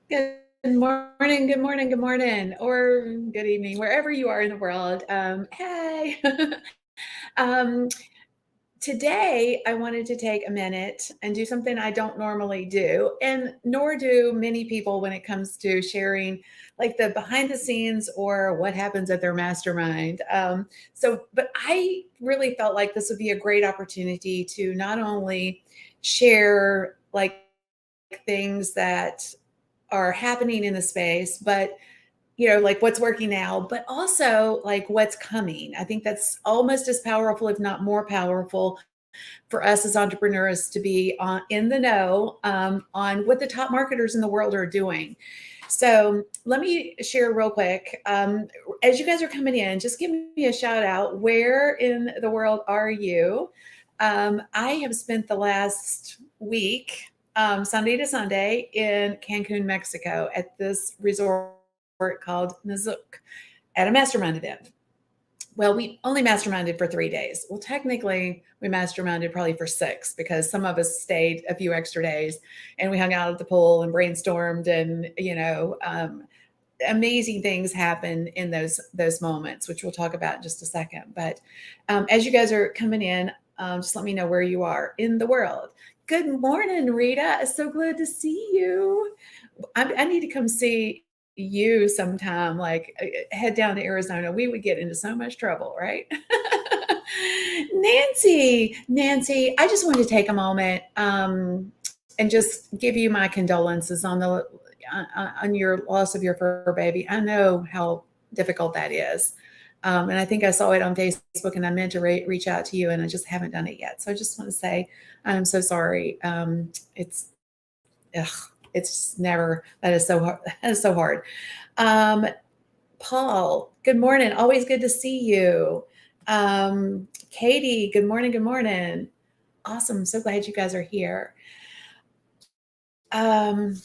Good morning, good morning, good morning, or good evening, wherever you are in the world. Hey, um, today I wanted to take a minute and do something I don't normally do, and nor do many people when it comes to sharing like the behind the scenes or what happens at their mastermind. But I really felt like this would be a great opportunity to not only share like things that are happening in the space, but like what's working now, but also like what's coming. I think that's almost as powerful, if not more powerful, for us as entrepreneurs to be in the know on what the top marketers in the world are doing. So let me share real quick. As you guys are coming in, just give me a shout out. Where in the world are you? I have spent the last week, Sunday to Sunday, in Cancun, Mexico, at this resort called Nazook at a mastermind event. Well, we only masterminded for 3 days. Well, technically, we masterminded probably for six because some of us stayed a few extra days and we hung out at the pool and brainstormed and, amazing things happen in those moments, which we'll talk about in just a second. But as you guys are coming in, just let me know where you are in the world. Good morning, Rita. It's so glad to see you. I need to come see you sometime, like head down to Arizona. We would get into so much trouble, right? Nancy, I just wanted to take a moment and just give you my condolences on your loss of your fur baby. I know how difficult that is. And I think I saw it on Facebook and I meant to reach out to you and I just haven't done it yet. So I just want to say, I'm so sorry. It's, ugh, it's just never, that is so hard. That is so hard. Um, Paul, good morning. Always good to see you. Katie, good morning. Good morning. Awesome. So glad you guys are here. Um,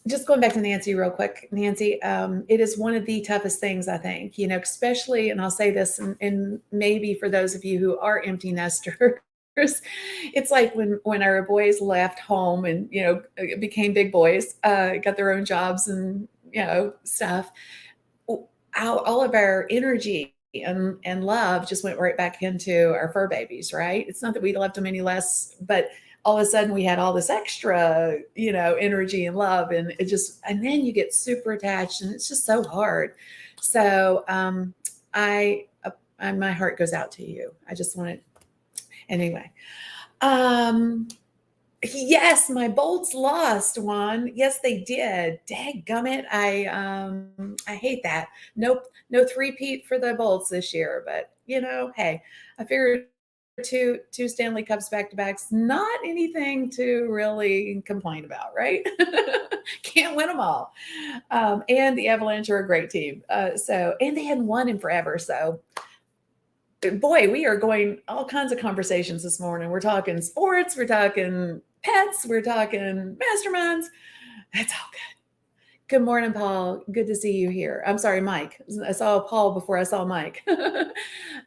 just going back to Nancy real quick, Nancy, it is one of the toughest things, I think, especially, and I'll say this, and maybe for those of you who are empty nesters, it's like when our boys left home and, became big boys, got their own jobs and, stuff, all of our energy and love just went right back into our fur babies, right? It's not that we loved them any less, but all of a sudden we had all this extra, energy and love, and and then you get super attached, and it's just so hard. So my heart goes out to you. I just want to, anyway. Um, Yes, my Bolts lost one. Yes, they did. Dadgummit. I hate that. Nope, no three-peat for the Bolts this year. But hey, I figured two Stanley Cups back to backs, not anything to really complain about, right? Can't win them all. And the Avalanche are a great team. And they hadn't won in forever. So boy, we are going all kinds of conversations this morning. We're talking sports, we're talking pets, we're talking masterminds. That's all good. Good morning, Paul. Good to see you here. I'm sorry, Mike. I saw Paul before I saw Mike.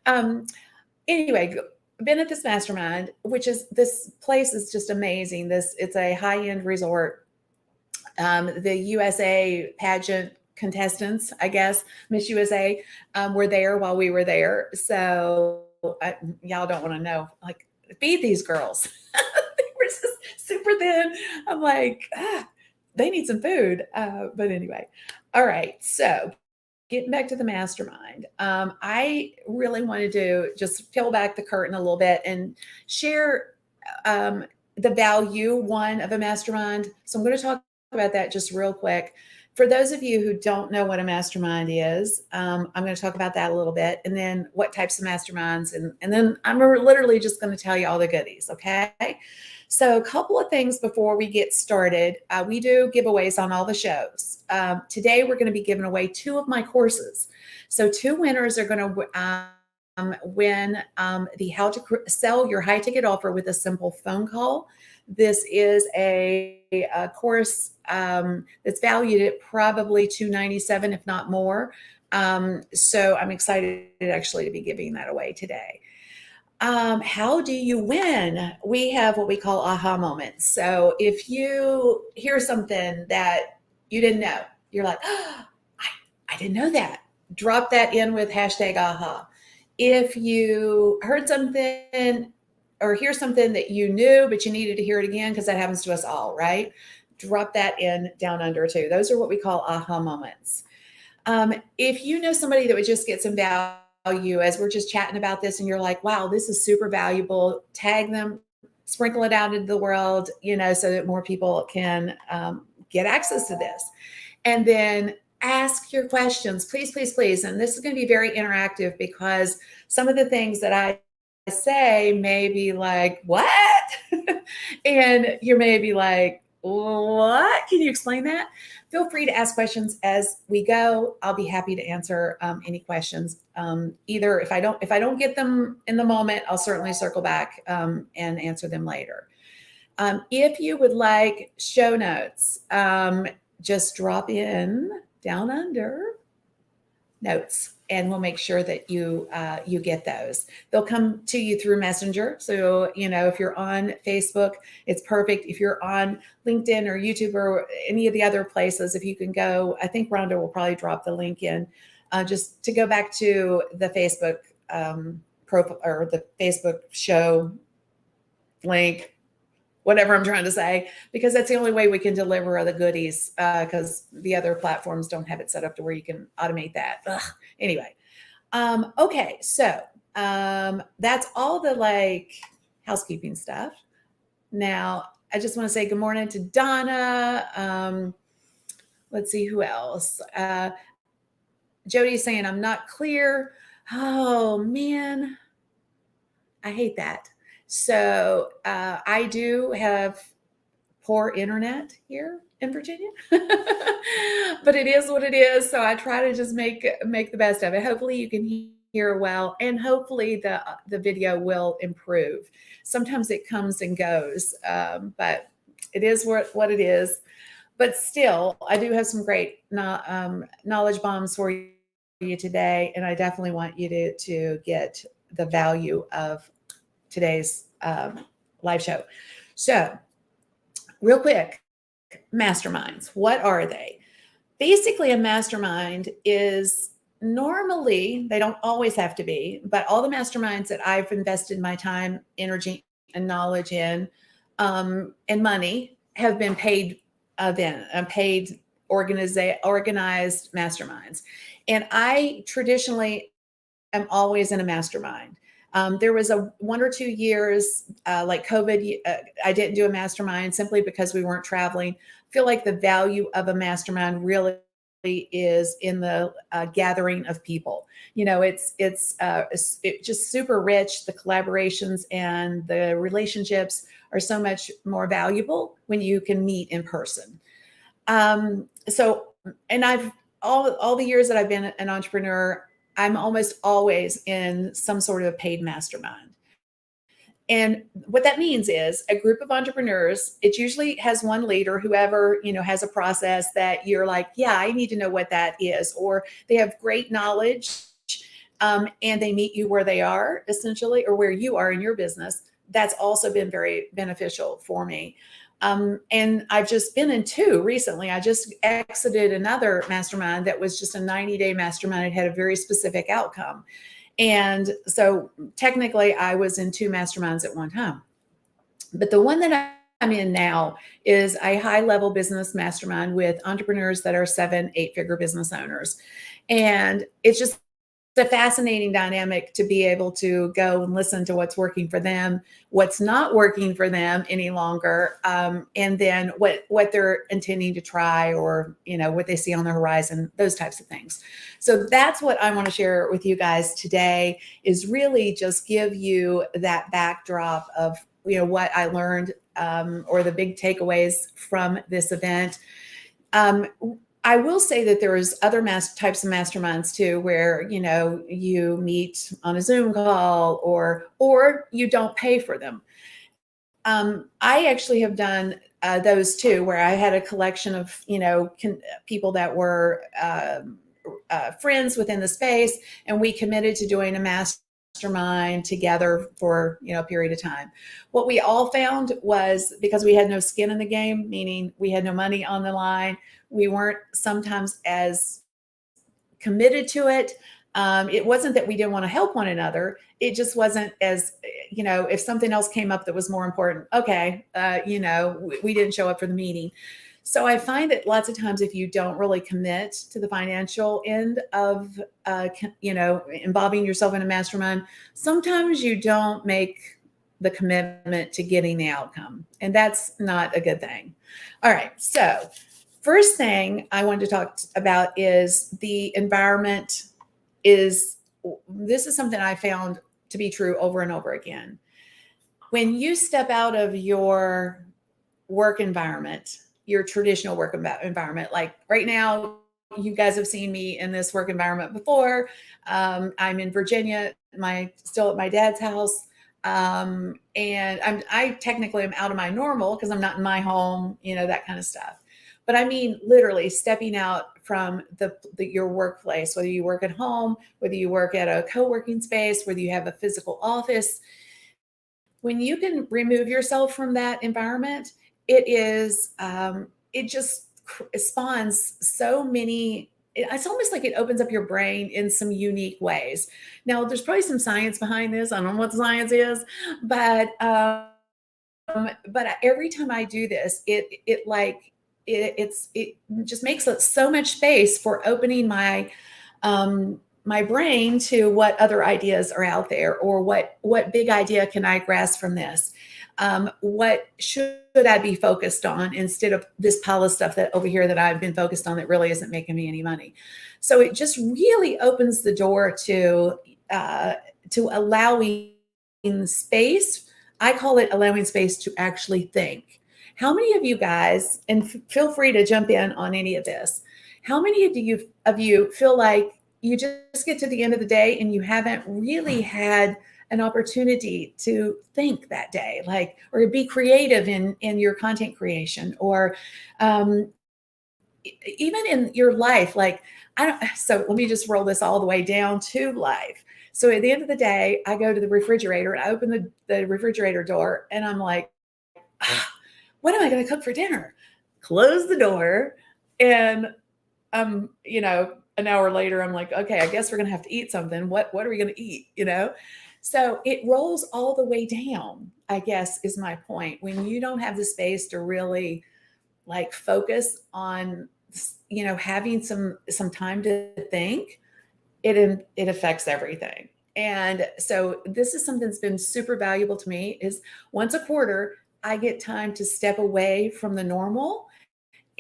um, anyway, been at this mastermind, this place is just amazing. It's a high-end resort. The USA pageant contestants, I guess, Miss USA, were there while we were there. So y'all don't want to know, like, feed these girls. They were just super thin. I'm like, they need some food. But anyway, all right. So getting back to the mastermind, I really wanted to just peel back the curtain a little bit and share the value one of a mastermind. So I'm going to talk about that just real quick. For those of you who don't know what a mastermind is, I'm going to talk about that a little bit, and then what types of masterminds, and then I'm literally just going to tell you all the goodies. Okay. So a couple of things before we get started. We do giveaways on all the shows. Today, we're going to be giving away two of my courses. So two winners are going to win the How to Sell Your High Ticket Offer with a Simple Phone Call. This is a course that's valued at probably $297, if not more. So I'm excited actually to be giving that away today. How do you win? We have what we call aha moments. So if you hear something that You didn't know. You're like, oh, I didn't know that. Drop that in with hashtag aha. If you heard something or hear something that you knew, but you needed to hear it again, because that happens to us all, right? Drop that in down under too. Those are what we call aha moments. If you know somebody that would just get some value as we're just chatting about this and you're like, wow, this is super valuable, tag them, sprinkle it out into the world, so that more people can get access to this. And then ask your questions, please, please, please. And this is going to be very interactive, because some of the things that I say may be like, what? And you may be like, what? Can you explain that? Feel free to ask questions as we go. I'll be happy to answer any questions. Either if I don't get them in the moment, I'll certainly circle back and answer them later. If you would like show notes, just drop in down under notes, and we'll make sure that you get those. They'll come to you through Messenger. So, if you're on Facebook, it's perfect. If you're on LinkedIn or YouTube or any of the other places, if you can go, I think Rhonda will probably drop the link in, just to go back to the Facebook profile or the Facebook show link, whatever I'm trying to say, because that's the only way we can deliver the goodies, because the other platforms don't have it set up to where you can automate that. Ugh. Anyway. Okay. So that's all the housekeeping stuff. Now, I just want to say good morning to Donna. Let's see who else. Jody's saying, I'm not clear. Oh, man. I hate that. So I do have poor internet here in Virginia, but it is what it is. So I try to just make the best of it. Hopefully you can hear well, and hopefully the video will improve. Sometimes it comes and goes, but it is what it is. But still, I do have some great knowledge bombs for you today, and I definitely want you to get the value of today's live show. So real quick, masterminds, what are they? Basically, a mastermind is normally, they don't always have to be, but all the masterminds that I've invested my time, energy, and knowledge in, and money have been paid organized masterminds. And I traditionally am always in a mastermind. There was 1 or 2 years, like COVID, I didn't do a mastermind simply because we weren't traveling. I feel like the value of a mastermind really is in the gathering of people. It's just super rich. The collaborations and the relationships are so much more valuable when you can meet in person. So, and I've all the years that I've been an entrepreneur, I'm almost always in some sort of paid mastermind. And what that means is a group of entrepreneurs, it usually has one leader, whoever, has a process that you're like, yeah, I need to know what that is. Or they have great knowledge, and they meet you where they are, essentially, or where you are in your business. That's also been very beneficial for me. And I've just been in 2 recently. I just exited another mastermind that was just a 90-day mastermind. It had a very specific outcome. And so technically I was in 2 masterminds at one time. But the one that I'm in now is a high-level business mastermind with entrepreneurs that are 7, 8-figure business owners. And it's just a fascinating dynamic to be able to go and listen to what's working for them, what's not working for them any longer, and then what they're intending to try, or what they see on the horizon, those types of things. So that's what I want to share with you guys today, is really just give you that backdrop of what I learned, or the big takeaways from this event. I will say that there is other types of masterminds too, where, you meet on a Zoom call or you don't pay for them. I actually have done those too, where I had a collection of, people that were friends within the space, and we committed to doing a mastermind together for, a period of time. What we all found was, because we had no skin in the game, meaning we had no money on the line, we weren't sometimes as committed to it. It wasn't that we didn't want to help one another. It just wasn't as, if something else came up that was more important, okay, we didn't show up for the meeting. So I find that lots of times, if you don't really commit to the financial end of, involving yourself in a mastermind, sometimes you don't make the commitment to getting the outcome. And that's not a good thing. All right. So first thing I wanted to talk about is the environment. This is something I found to be true over and over again. When you step out of your work environment, your traditional work environment, like right now, you guys have seen me in this work environment before. I'm in Virginia, still at my dad's house. And I technically am out of my normal because I'm not in my home, that kind of stuff. But I mean, literally stepping out from your workplace, whether you work at home, whether you work at a co-working space, whether you have a physical office. When you can remove yourself from that environment, it just spawns so many. It's almost like it opens up your brain in some unique ways. Now, there's probably some science behind this. I don't know what the science is, but every time I do this, it just makes so much space for opening my brain to what other ideas are out there, or what big idea can I grasp from this? What should I be focused on instead of this pile of stuff that over here that I've been focused on that really isn't making me any money? So it just really opens the door to allowing space. I call it allowing space to actually think. How many of you guys, and feel free to jump in on any of this, how many of you feel like you just get to the end of the day and you haven't really had an opportunity to think that day, or be creative in your content creation, or even in your life? So let me just roll this all the way down to life. So at the end of the day, I go to the refrigerator and I open the refrigerator door and I'm like, what am I going to cook for dinner? Close the door. And, an hour later, I'm like, okay, I guess we're going to have to eat something. What are we going to eat? So it rolls all the way down, I guess, is my point. When you don't have the space to really focus on, having some time to think, it affects everything. And so this is something that's been super valuable to me, is once a quarter, I get time to step away from the normal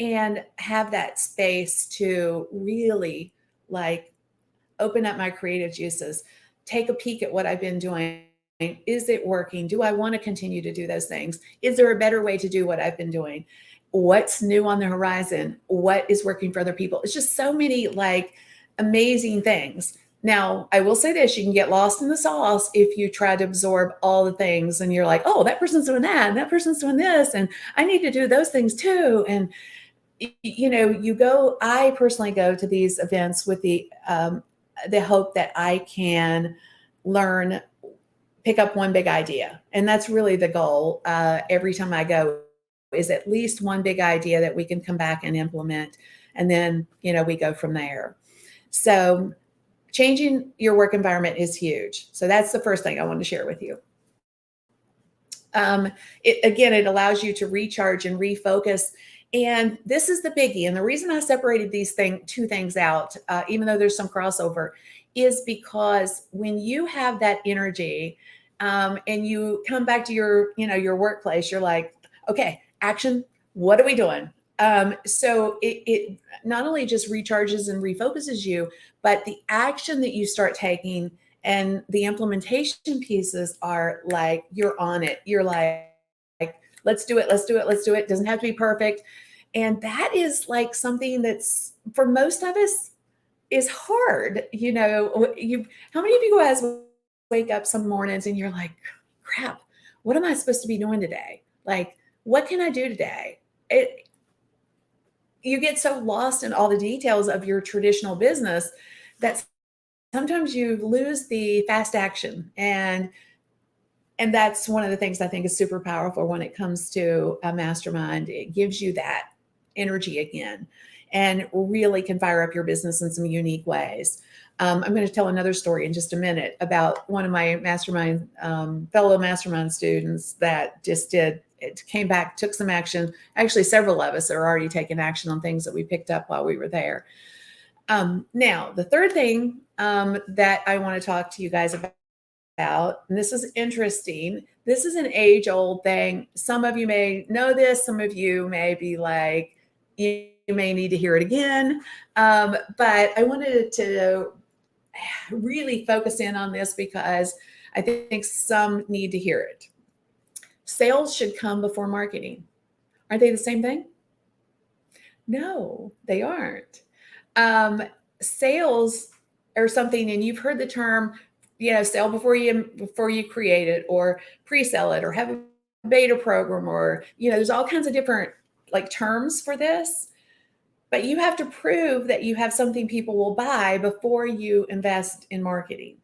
and have that space to really open up my creative juices, take a peek at what I've been doing. Is it working? Do I want to continue to do those things? Is there a better way to do what I've been doing? What's new on the horizon? What is working for other people? It's just so many amazing things. Now, I will say this, you can get lost in the sauce if you try to absorb all the things and you're like, oh, that person's doing that and that person's doing this, and I need to do those things too. And I personally go to these events with the hope that I can pick up one big idea. And that's really the goal. Every time I go, is at least one big idea that we can come back and implement. And then, we go from there. So changing your work environment is huge. So that's the first thing I want to share with you. It allows you to recharge and refocus. And this is the biggie. And the reason I separated these two things out, even though there's some crossover, is because when you have that energy, and you come back to your workplace, you're like, okay, action. What are we doing? So it not only just recharges and refocuses you, but the action that you start taking and the implementation pieces are you're on it. You're let's do it. Let's do it. Let's do it. Doesn't have to be perfect. And that is something that's, for most of us, is hard. How many of you guys wake up some mornings and you're like, crap, what am I supposed to be doing today? What can I do today? You get so lost in all the details of your traditional business that sometimes you lose the fast action, and that's one of the things I think is super powerful when it comes to a mastermind. It gives you that energy again and really can fire up your business in some unique ways. I'm going to tell another story in just a minute about one of my mastermind, fellow mastermind students that just it came back, took some action. Actually, several of us are already taking action on things that we picked up while we were there. Now, the third thing that I want to talk to you guys about, and this is interesting. This is an age-old thing. Some of you may know this. Some of you may be like, you may need to hear it again. But I wanted to really focus in on this because I think some need to hear it. Sales should come before marketing. Aren't they the same thing? No, they aren't. Sales are something, and you've heard the term, sell before you create it, or pre-sell it, or have a beta program, or there's all kinds of different like terms for this. But you have to prove that you have something people will buy before you invest in marketing.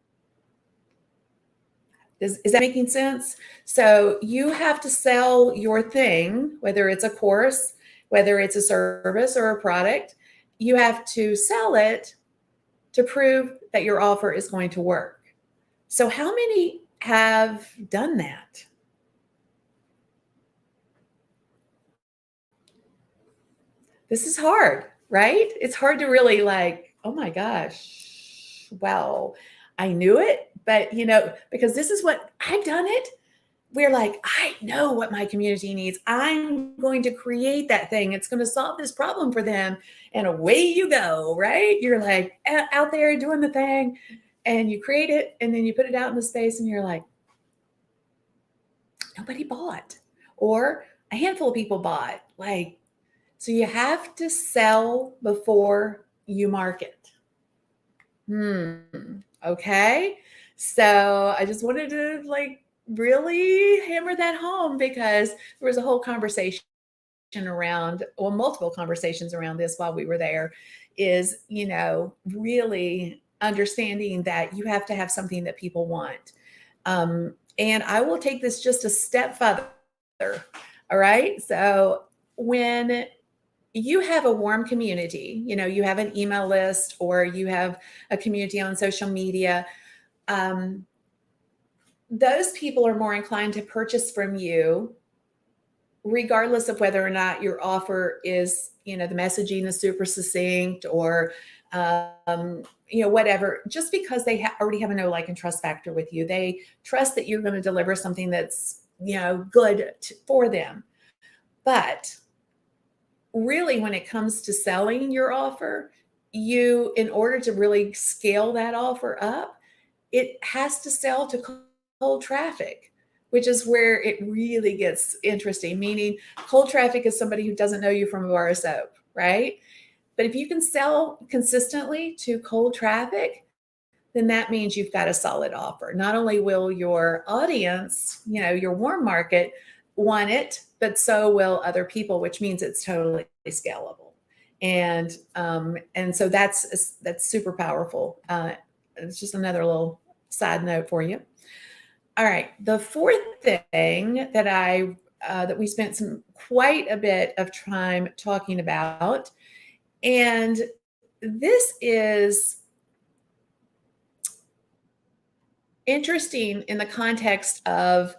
Is that making sense? So you have to sell your thing, whether it's a course, whether it's a service or a product. You have to sell it to prove that your offer is going to work. So how many have done that? This is hard, right? It's hard to really like, oh my gosh, well, I knew it, but because this is what I've done it. We're like, I know what my community needs. I'm going to create that thing. It's going to solve this problem for them. And away you go, right? You're like out there doing the thing, and you create it, and then you put it out in the space, and you're like, nobody bought, or a handful of people bought. Like, so you have to sell before you market. Okay. So I just wanted to like really hammer that home, because there was a whole conversation around, well, multiple conversations around this while we were there, is, really understanding that you have to have something that people want. And I will take this just a step further. All right. So when you have a warm community, you have an email list, or you have a community on social media, those people are more inclined to purchase from you, regardless of whether or not your offer is, the messaging is super succinct, or, whatever, just because they already have a know, like, and trust factor with you. They trust that you're going to deliver something that's, good for them. But really, when it comes to selling your offer, in order to really scale that offer up, it has to sell to cold traffic, which is where it really gets interesting. Meaning, cold traffic is somebody who doesn't know you from a bar of soap, right? But if you can sell consistently to cold traffic, then that means you've got a solid offer. Not only will your audience, your warm market, want it, but so will other people, which means it's totally scalable. And so that's super powerful. It's just another little side note for you. All right, the fourth thing that we spent quite a bit of time talking about, and this is interesting in the context of,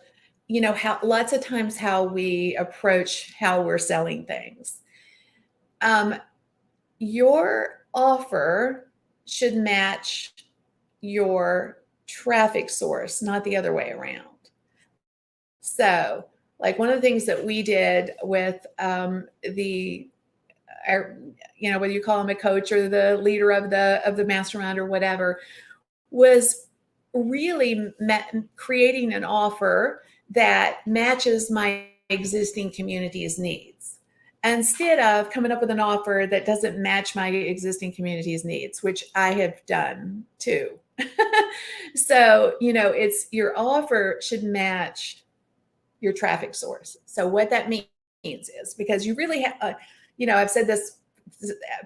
how lots of times how we approach how we're selling things. Your offer should match your traffic source, not the other way around. So, like, one of the things that we did with whether you call him a coach or the leader of the mastermind or whatever, was really creating an offer that matches my existing community's needs, instead of coming up with an offer that doesn't match my existing community's needs, which I have done too. So, it's your offer should match your traffic source. So what that means is, because you really have, I've said this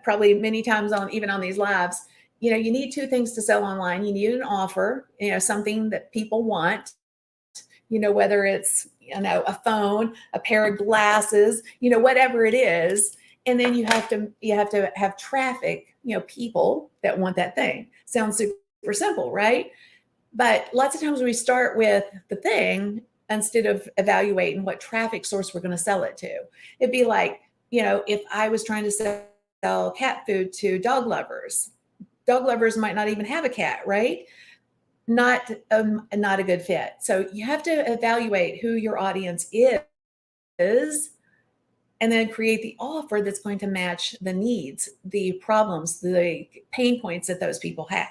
probably many times even on these lives, you need two things to sell online. You need an offer, something that people want, whether it's, a phone, a pair of glasses, whatever it is. And then you have to have traffic, people that want that thing. Sounds super simple, right? But lots of times we start with the thing instead of evaluating what traffic source we're going to sell it to. It'd be like, if I was trying to sell cat food to dog lovers might not even have a cat, right? Not a good fit. So you have to evaluate who your audience is, and then create the offer that's going to match the needs, the problems, the pain points that those people have.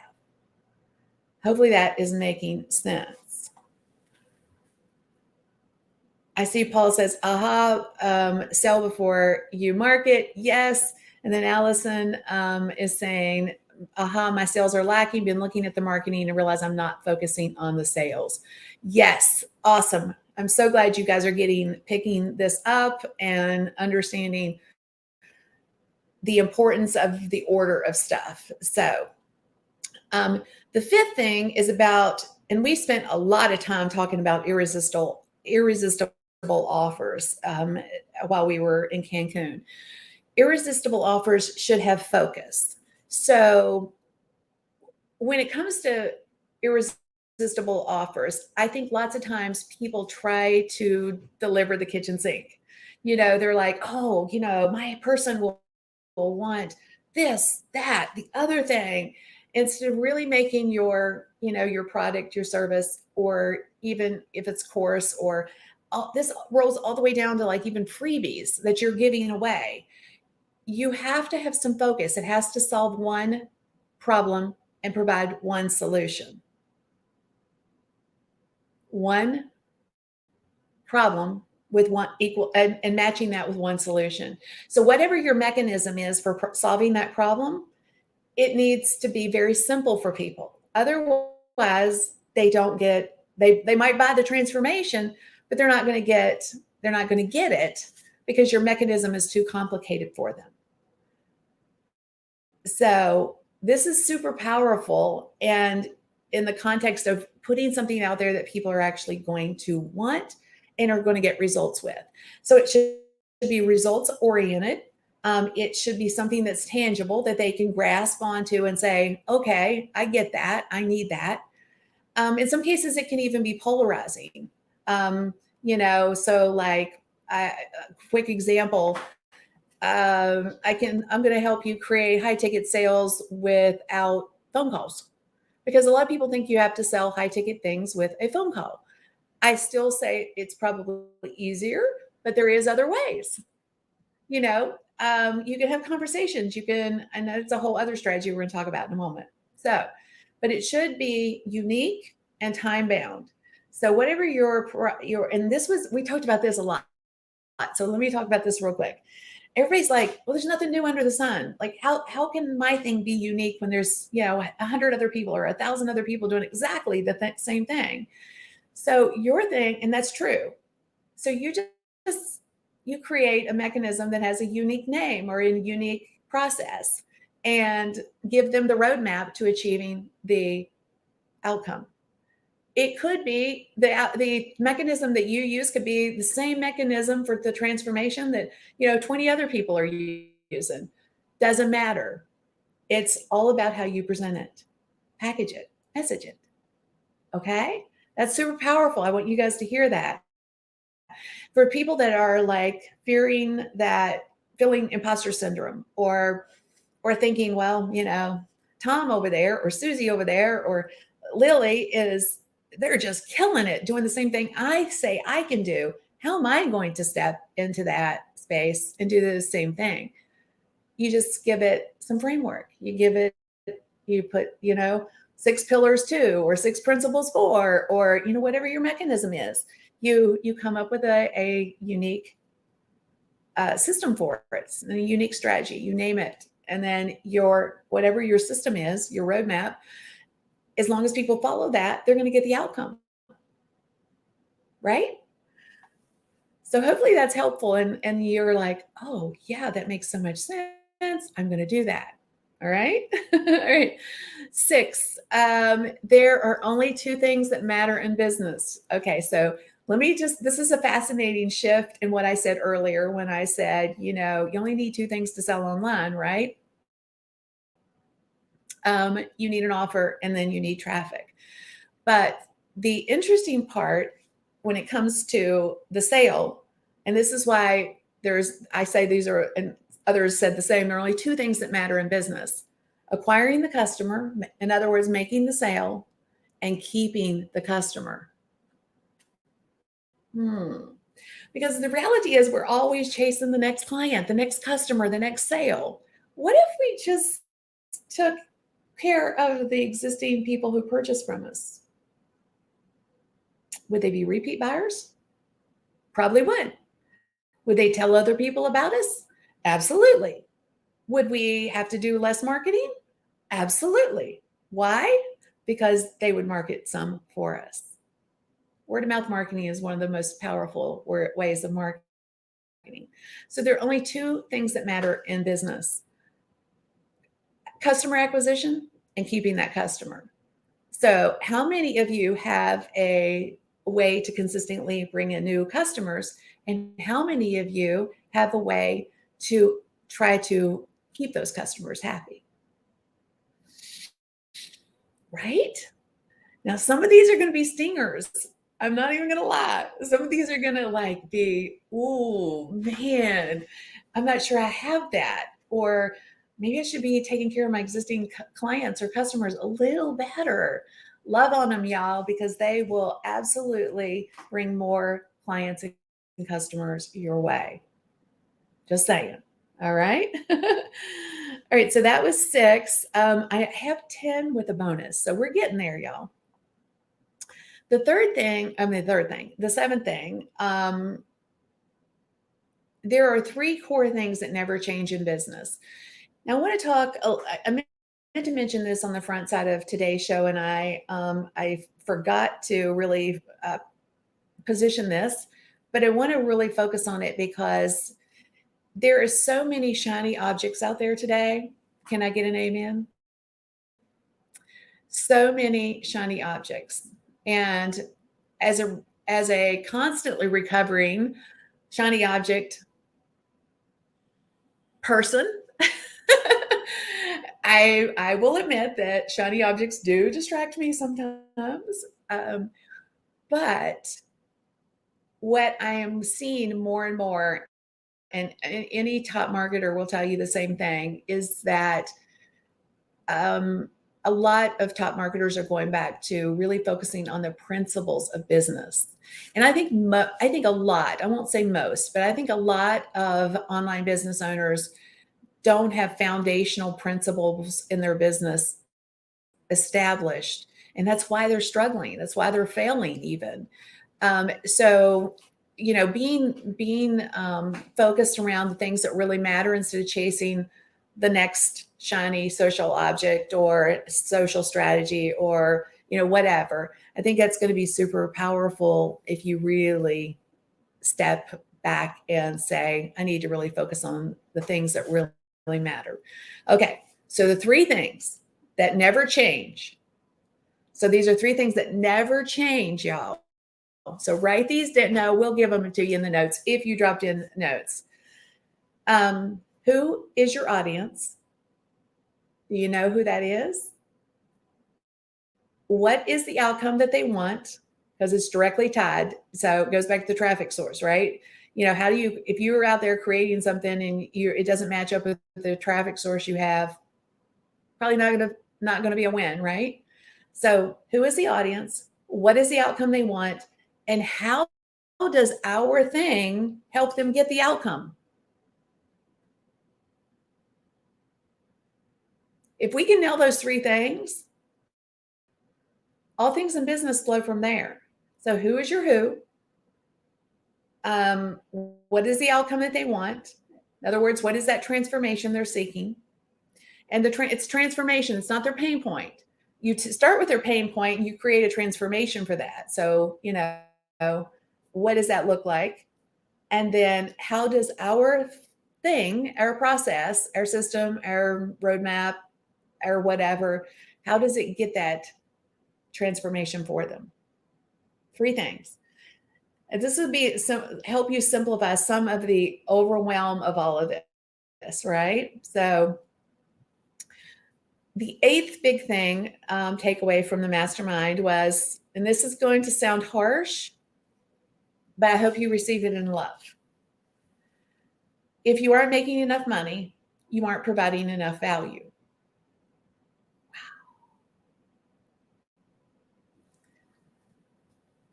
Hopefully that is making sense. I see Paul says, sell before you market. Yes. And then Allison is saying, my sales are lacking. Been looking at the marketing and realize I'm not focusing on the sales. Yes. Awesome. I'm so glad you guys are picking this up and understanding the importance of the order of stuff. So the fifth thing is about, and we spent a lot of time talking about irresistible offers while we were in Cancun. Irresistible offers should have focus. So when it comes to irresistible offers, I think lots of times people try to deliver the kitchen sink. They're like, my person will want this, that, the other thing, instead of really making your product, your service, or even if it's course or this rolls all the way down to like even freebies that you're giving away. You have to have some focus. It has to solve one problem and provide one solution. One problem with one equal and matching that with one solution. So whatever your mechanism is for solving that problem, it needs to be very simple for people. Otherwise, they might buy the transformation, but they're not going to get it because your mechanism is too complicated for them. So this is super powerful, and in the context of putting something out there that people are actually going to want and are going to get results with. So it should be results oriented. It should be something that's tangible that they can grasp onto and say, okay, I get that. I need that. In some cases, it can even be polarizing. So like a quick example, I'm going to help you create high ticket sales without phone calls, because a lot of people think you have to sell high ticket things with a phone call. I still say it's probably easier, but there is other ways. You can have conversations. And that's a whole other strategy we're going to talk about in a moment. So, but it should be unique and time bound. So whatever and we talked about this a lot. So let me talk about this real quick. Everybody's like, well, there's nothing new under the sun. Like how can my thing be unique when there's, 100 other people or 1,000 other people doing exactly the same thing? So your thing, and that's true. So you create a mechanism that has a unique name or a unique process and give them the roadmap to achieving the outcome. It could be the mechanism that you use could be the same mechanism for the transformation that 20 other people are using. Doesn't matter. It's all about how you present it, package it, message it. Okay, that's super powerful. I want you guys to hear that. For people that are like feeling imposter syndrome or thinking, well, Tom over there or Susie over there or Lily they're just killing it doing the same thing I say I can do. How am I going to step into that space and do the same thing? You just give it some framework. You put, 6 pillars 2 or 6 principles 4 or, whatever your mechanism is. You come up with a unique system for it, a unique strategy, you name it. And then whatever your system is, your roadmap, as long as people follow that, they're going to get the outcome. Right? So hopefully that's helpful. And you're like, oh yeah, that makes so much sense. I'm going to do that. All right. All right. 6, there are only 2 things that matter in business. Okay. So this is a fascinating shift in what I said earlier when I said, you only need 2 things to sell online, right? You need an offer and then you need traffic. But the interesting part when it comes to the sale, and this is why I say these are, and others said the same, there are only 2 things that matter in business: acquiring the customer, in other words, making the sale, and keeping the customer. Hmm. Because the reality is, we're always chasing the next client, the next customer, the next sale. What if we just took care of the existing people who purchase from us? Would they be repeat buyers? Probably would. Would they tell other people about us? Absolutely. Would we have to do less marketing? Absolutely. Why? Because they would market some for us. Word of mouth marketing is one of the most powerful ways of marketing. So there are only 2 things that matter in business: customer acquisition and keeping that customer. So, how many of you have a way to consistently bring in new customers? And how many of you have a way to try to keep those customers happy? Right? Now, some of these are going to be stingers. I'm not even going to lie. Some of these are going to like be, oh man, I'm not sure I have that. Or maybe I should be taking care of my existing clients or customers a little better. Love on them, y'all, because they will absolutely bring more clients and customers your way. Just saying. All right. All right. So that was 6. I have 10 with a bonus. So we're getting there, y'all. The 7th thing, there are 3 core things that never change in business. Now, I want to talk, I meant to mention this on the front side of today's show, and I forgot to really position this, but I want to really focus on it because there are so many shiny objects out there today. Can I get an amen? So many shiny objects. And as a constantly recovering shiny object person, I will admit that shiny objects do distract me sometimes. But what I am seeing more and more, and any top marketer will tell you the same thing, is that a lot of top marketers are going back to really focusing on the principles of business. And I think a lot, I won't say most, but I think a lot of online business owners don't have foundational principles in their business established. And that's why they're struggling. That's why they're failing even. So, being focused around the things that really matter instead of chasing the next shiny social object or social strategy or whatever. I think that's going to be super powerful if you really step back and say, I need to really focus on the things that really matter. Okay, so the 3 things that never change. So these are 3 things that never change, y'all. So write these down. No, we'll give them to you in the notes if you dropped in notes. Who is your audience? Do you know who that is? What is the outcome that they want? Because it's directly tied. So it goes back to the traffic source, right? How do you, if you were out there creating something and it doesn't match up with the traffic source you have, probably not gonna be a win, right? So who is the audience? What is the outcome they want? And how does our thing help them get the outcome? If we can nail those 3 things, all things in business flow from there. So who is your who? What is the outcome that they want? In other words, what is that transformation they're seeking? And it's transformation. It's not their pain point. You start with their pain point and you create a transformation for that. So, what does that look like? And then how does our thing, our process, our system, our roadmap, or whatever, how does it get that transformation for them? 3 things. And this would be some help you simplify some of the overwhelm of all of this, right? So the 8th big thing, takeaway from the mastermind was, and this is going to sound harsh, but I hope you receive it in love. If you aren't making enough money, you aren't providing enough value.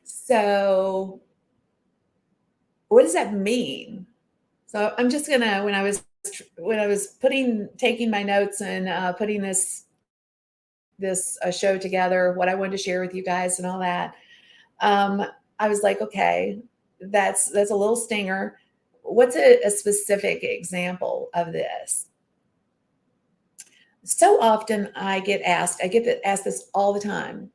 So what does that mean? So I'm just gonna, when I was taking my notes and putting this show together, what I wanted to share with you guys and all that, I was like, okay, that's a little stinger. What's a specific example of this? So often I get asked this all the time.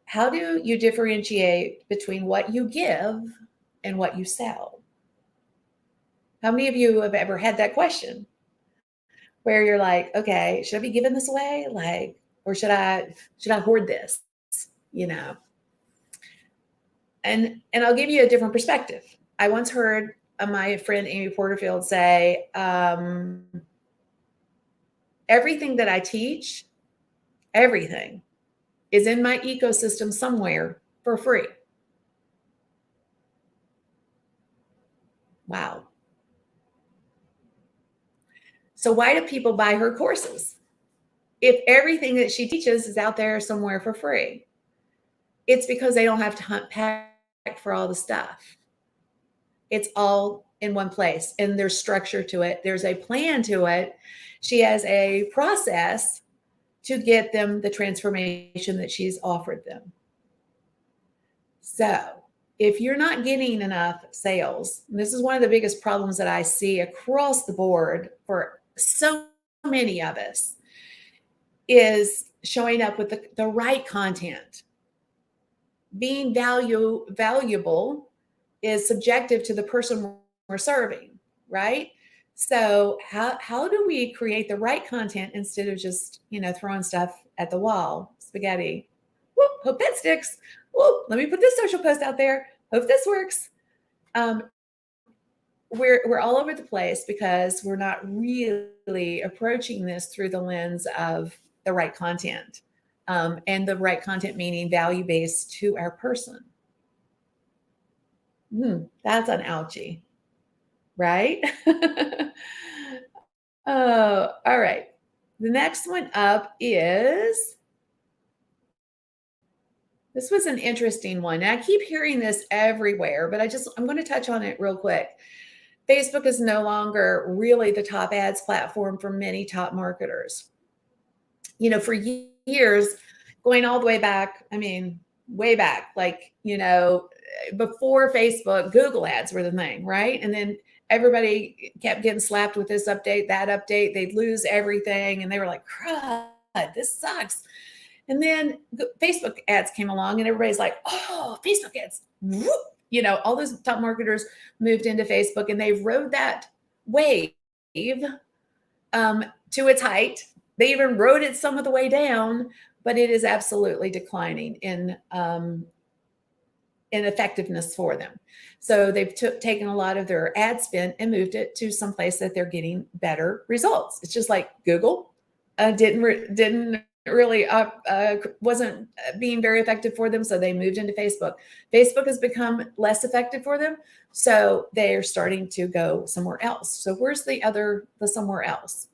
How do you differentiate between what you give and what you sell? How many of you have ever had that question where you're like, okay, should I be giving this away? Like, or should I hoard this? You know? And I'll give you a different perspective. I once heard my friend Amy Porterfield say, everything that I teach, everything is in my ecosystem somewhere for free. Wow. So why do people buy her courses? If everything that she teaches is out there somewhere for free, it's because they don't have to hunt pack for all the stuff. It's all in one place and there's structure to it. There's a plan to it. She has a process to get them the transformation that she's offered them. So if you're not getting enough sales, and this is one of the biggest problems that I see across the board for so many of us, is showing up with the right content. Being valuable is subjective to the person we're serving, right? So how do we create the right content instead of just, throwing stuff at the wall, spaghetti? Whoop, hope that sticks. Whoop, let me put this social post out there. Hope this works. We're all over the place because we're not really approaching this through the lens of the right content, and the right content meaning value-based to our person. That's an ouchie, right? Oh, all right. The next one up is, this was an interesting one. And I keep hearing this everywhere, but I'm going to touch on it real quick. Facebook is no longer really the top ads platform for many top marketers. For years, going all the way back, way back, like, before Facebook, Google ads were the thing, right? And then everybody kept getting slapped with this update, that update. They'd lose everything. And they were like, crud, this sucks. And then Facebook ads came along and everybody's like, oh, Facebook ads. Whoop. All those top marketers moved into Facebook and they rode that wave to its height. They even rode it some of the way down, but it is absolutely declining in effectiveness for them. So they've taken a lot of their ad spend and moved it to some place that they're getting better results. It's just like Google didn't really wasn't being very effective for them, so they moved into Facebook. Facebook has become less effective for them, so they're starting to go somewhere else. So where's the somewhere else?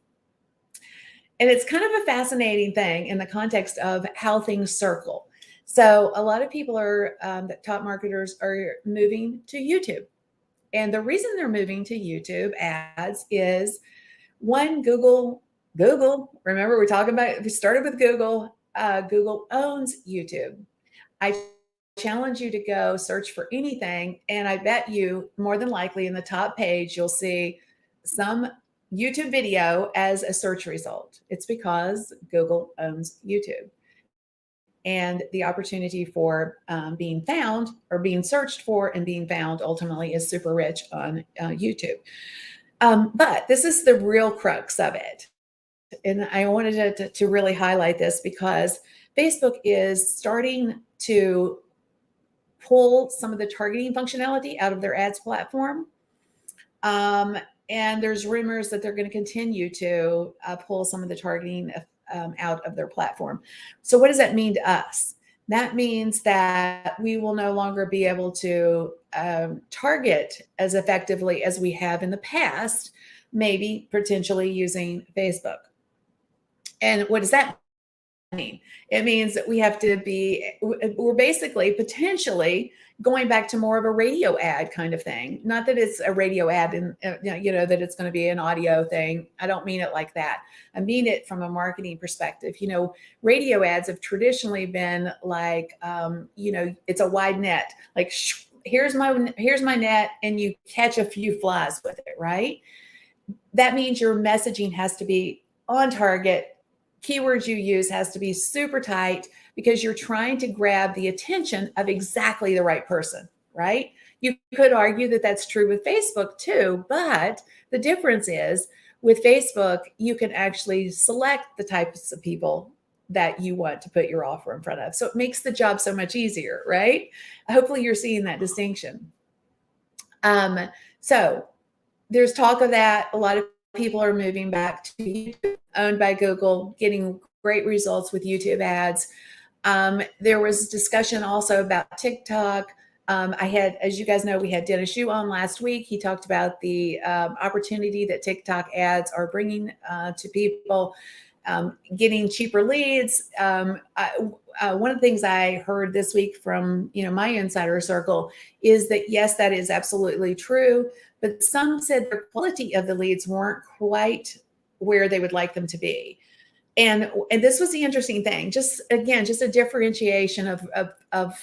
And it's kind of a fascinating thing in the context of how things circle. So a lot of people the top marketers are moving to YouTube. And the reason they're moving to YouTube ads is, one, Google, remember we started with Google. Google owns YouTube. I challenge you to go search for anything. And I bet you more than likely in the top page, you'll see some YouTube video as a search result. It's because Google owns YouTube. And the opportunity for being found or being searched for and being found ultimately is super rich on YouTube. But this is the real crux of it. and I wanted to really highlight this because Facebook is starting to pull some of the targeting functionality out of their ads platform. Um, and there's rumors that they're going to continue to pull some of the targeting out of their platform. So, what does that mean to us? That means that we will no longer be able to target as effectively as we have in the past, maybe potentially using Facebook. And what does that mean? It means that we have to be, we're basically potentially going back to more of a radio ad kind of thing. Not that it's a radio ad and, that it's going to be an audio thing. I don't mean it like that. I mean it from a marketing perspective. Radio ads have traditionally been like, it's a wide net, like, here's my net, and you catch a few flies with it, right? That means your messaging has to be on target. Keywords you use has to be super tight because you're trying to grab the attention of exactly the right person, right? You could argue that that's true with Facebook too, but the difference is with Facebook, you can actually select the types of people that you want to put your offer in front of. So it makes the job so much easier, right? Hopefully you're seeing that distinction. So there's talk of that. A lot of people are moving back to YouTube, owned by Google, getting great results with YouTube ads. There was discussion also about TikTok. As you guys know, we had Dennis Yu on last week. He talked about the opportunity that TikTok ads are bringing to people, getting cheaper leads. One of the things I heard this week from my insider circle is that yes, that is absolutely true. But some said the quality of the leads weren't quite where they would like them to be. And this was the interesting thing. Just a differentiation of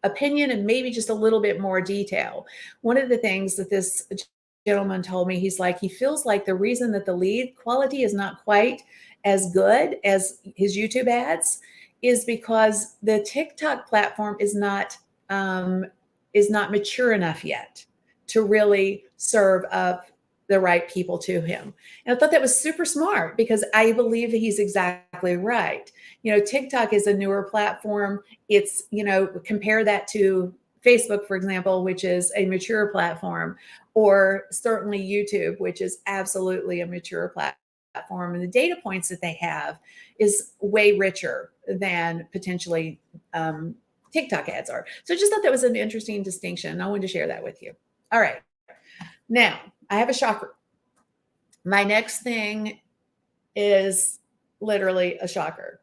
opinion and maybe just a little bit more detail. One of the things that this gentleman told me, he's like, he feels like the reason that the lead quality is not quite as good as his YouTube ads is because the TikTok platform is not mature enough yet to really serve up the right people to him. And I thought that was super smart because I believe that he's exactly right. TikTok is a newer platform. It's, compare that to Facebook, for example, which is a mature platform, or certainly YouTube, which is absolutely a mature platform. And the data points that they have is way richer than potentially TikTok ads are. So I just thought that was an interesting distinction. I wanted to share that with you. All right. Now, I have a shocker. My next thing is literally a shocker.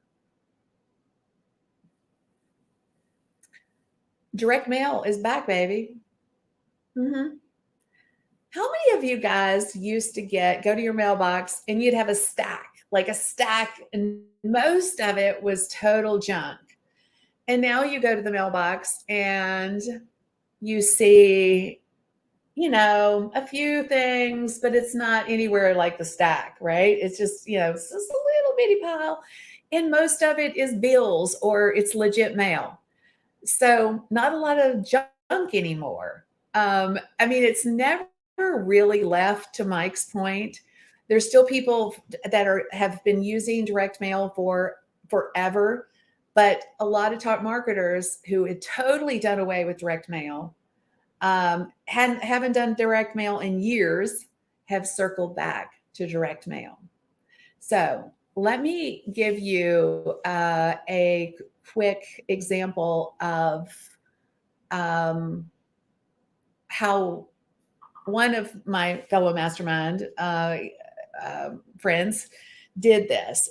Direct mail is back, baby. Mm-hmm. How many of you guys used to go to your mailbox and you'd have a stack, and most of it was total junk. And now you go to the mailbox and you see a few things, but it's not anywhere like the stack, right? It's just, it's just a little bitty pile. And most of it is bills or it's legit mail. So not a lot of junk anymore. It's never really left, to Mike's point. There's still people that have been using direct mail for forever, but a lot of top marketers who had totally done away with direct mail, haven't done direct mail in years, have circled back to direct mail. So let me give you a quick example of how one of my fellow Mastermind friends did this.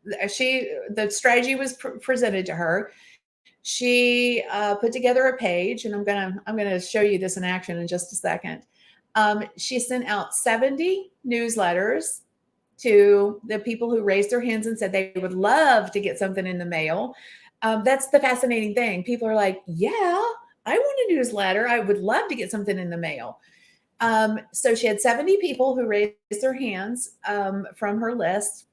The strategy was presented to her. She put together a page, and I'm gonna show you this in action in just a second. She sent out 70 newsletters to the people who raised their hands and said they would love to get something in the mail. That's the fascinating thing. People are like, yeah, I want a newsletter. I would love to get something in the mail. So she had 70 people who raised their hands from her list.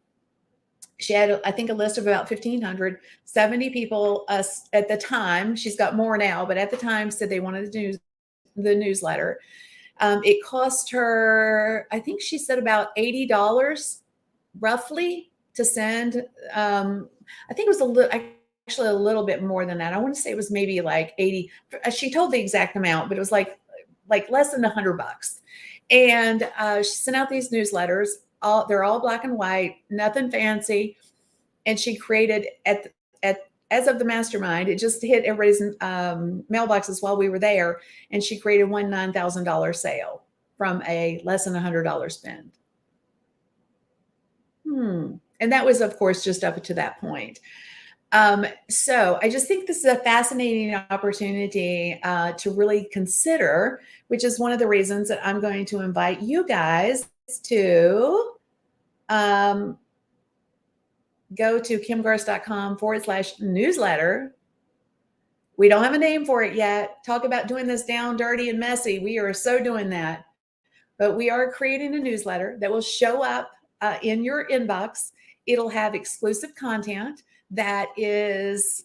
She had, I think, a list of about 1,500, 70 people at the time. She's got more now, but at the time said they wanted the newsletter. It cost her, I think she said about $80 roughly to send. I think it was actually a little bit more than that. I want to say it was maybe like 80. She told the exact amount, but it was like less than $100. And she sent out these newsletters. They're all black and white, nothing fancy. And she created as of the mastermind, it just hit everybody's mailboxes while we were there. And she created one $9,000 sale from a less than $100 spend. And that was, of course, just up to that point. So I just think this is a fascinating opportunity to really consider, which is one of the reasons that I'm going to invite you guys to go to kimgarst.com/newsletter. We don't have a name for it yet. Talk about doing this down, dirty, and messy. We are so doing that. But we are creating a newsletter that will show up in your inbox. It'll have exclusive content that is,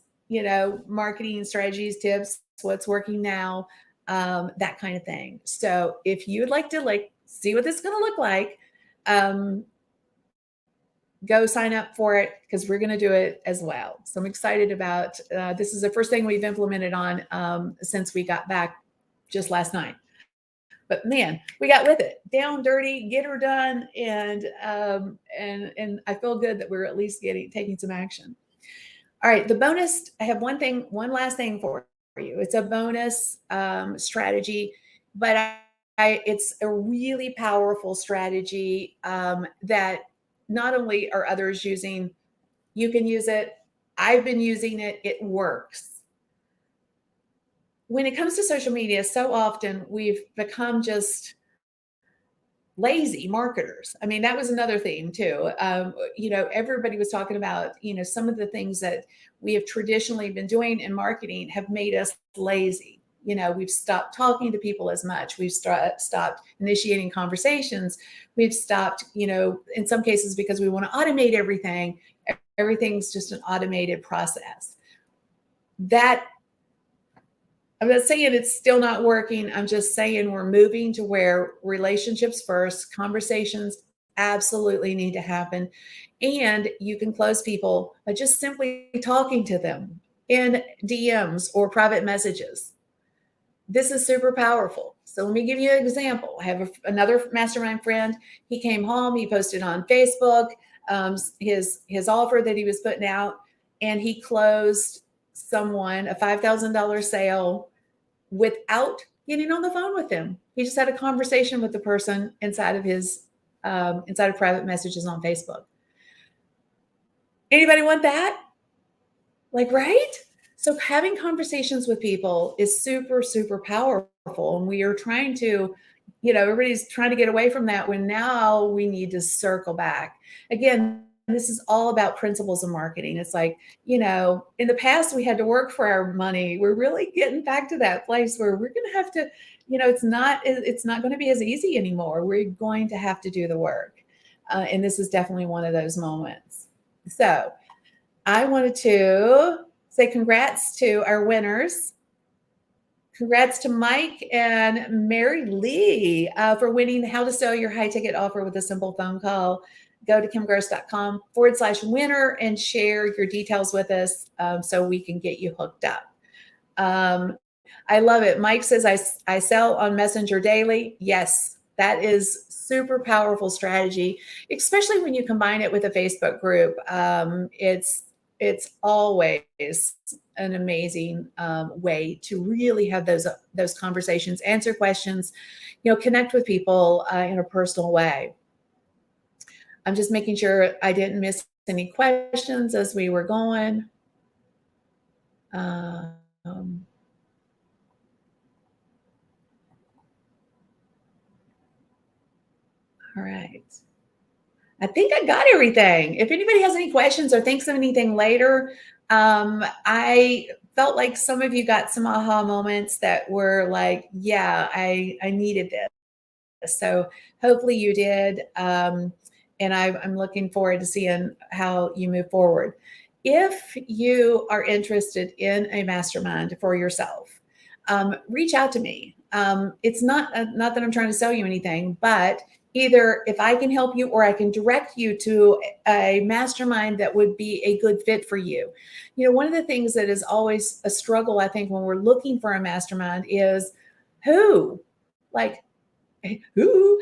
marketing strategies, tips, what's working now, that kind of thing. So if you would like to see what this is going to look like, go sign up for it, because we're going to do it as well. So I'm excited about this. Is the first thing we've implemented on since we got back just last night. But man, we got with it. Down, dirty, get her done, and I feel good that we're at least taking some action. All right, the bonus. I have one last thing for you. It's a bonus strategy, but it's a really powerful strategy that not only are others using, you can use it. I've been using it. It works. When it comes to social media, so often we've become just lazy marketers. I mean, that was another theme too. Everybody was talking about, some of the things that we have traditionally been doing in marketing have made us lazy. We've stopped talking to people as much. We've stopped initiating conversations. We've stopped, in some cases, because we want to automate everything. Everything's just an automated process. I'm not saying it's still not working. I'm just saying we're moving to where relationships first, conversations absolutely need to happen. And you can close people by just simply talking to them in DMs or private messages. This is super powerful. So let me give you an example. I have another mastermind friend. He came home, he posted on Facebook his offer that he was putting out, and he closed someone a $5,000 sale without getting on the phone with them. He just had a conversation with the person inside of private messages on Facebook. Anybody want that? Right? So having conversations with people is super, super powerful. And we are trying to, everybody's trying to get away from that, when now we need to circle back. Again, this is all about principles of marketing. It's in the past we had to work for our money. We're really getting back to that place where we're going to have to, it's not going to be as easy anymore. We're going to have to do the work. And this is definitely one of those moments. So I wanted to say congrats to our winners. Congrats to Mike and Mary Lee for winning How to Sell Your High Ticket Offer with a Simple Phone Call. Go to kimgarst.com/winner and share your details with us so we can get you hooked up. I love it. Mike says, I sell on Messenger daily. Yes, that is super powerful strategy, especially when you combine it with a Facebook group. It's always an amazing way to really have those conversations, answer questions, connect with people in a personal way. I'm just making sure I didn't miss any questions as we were going. All right. I think I got everything. If anybody has any questions or thinks of anything later, I felt like some of you got some aha moments that were like, yeah, I needed this. So hopefully you did. And I'm looking forward to seeing how you move forward. If you are interested in a mastermind for yourself, reach out to me. It's not that I'm trying to sell you anything, but either if I can help you or I can direct you to a mastermind that would be a good fit for you. One of the things that is always a struggle, I think, when we're looking for a mastermind is who, like, who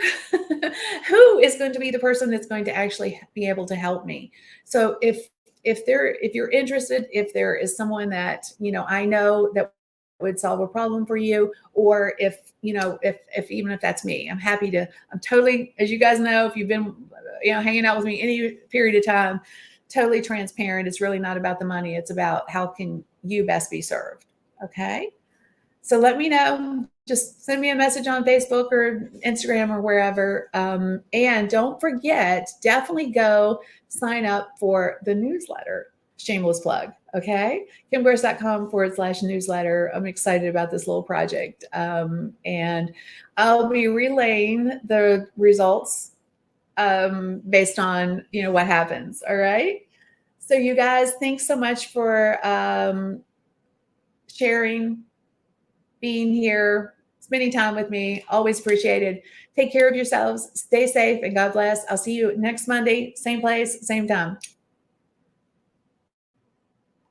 who is going to be the person that's going to actually be able to help me. So if you're interested, if there is someone that I know that would solve a problem for you, or if even if that's me, I'm totally, as you guys know, if you've been hanging out with me any period of time, totally transparent. It's really not about the money, it's about how can you best be served. Okay, so let me know. Just send me a message on Facebook or Instagram or wherever. And don't forget, definitely go sign up for the newsletter. Shameless plug. Okay. kimgross.com/newsletter. I'm excited about this little project. And I'll be relaying the results based on, what happens. All right. So you guys, thanks so much for sharing, being here, spending time with me. Always appreciated. Take care of yourselves. Stay safe and God bless. I'll see you next Monday, same place, same time.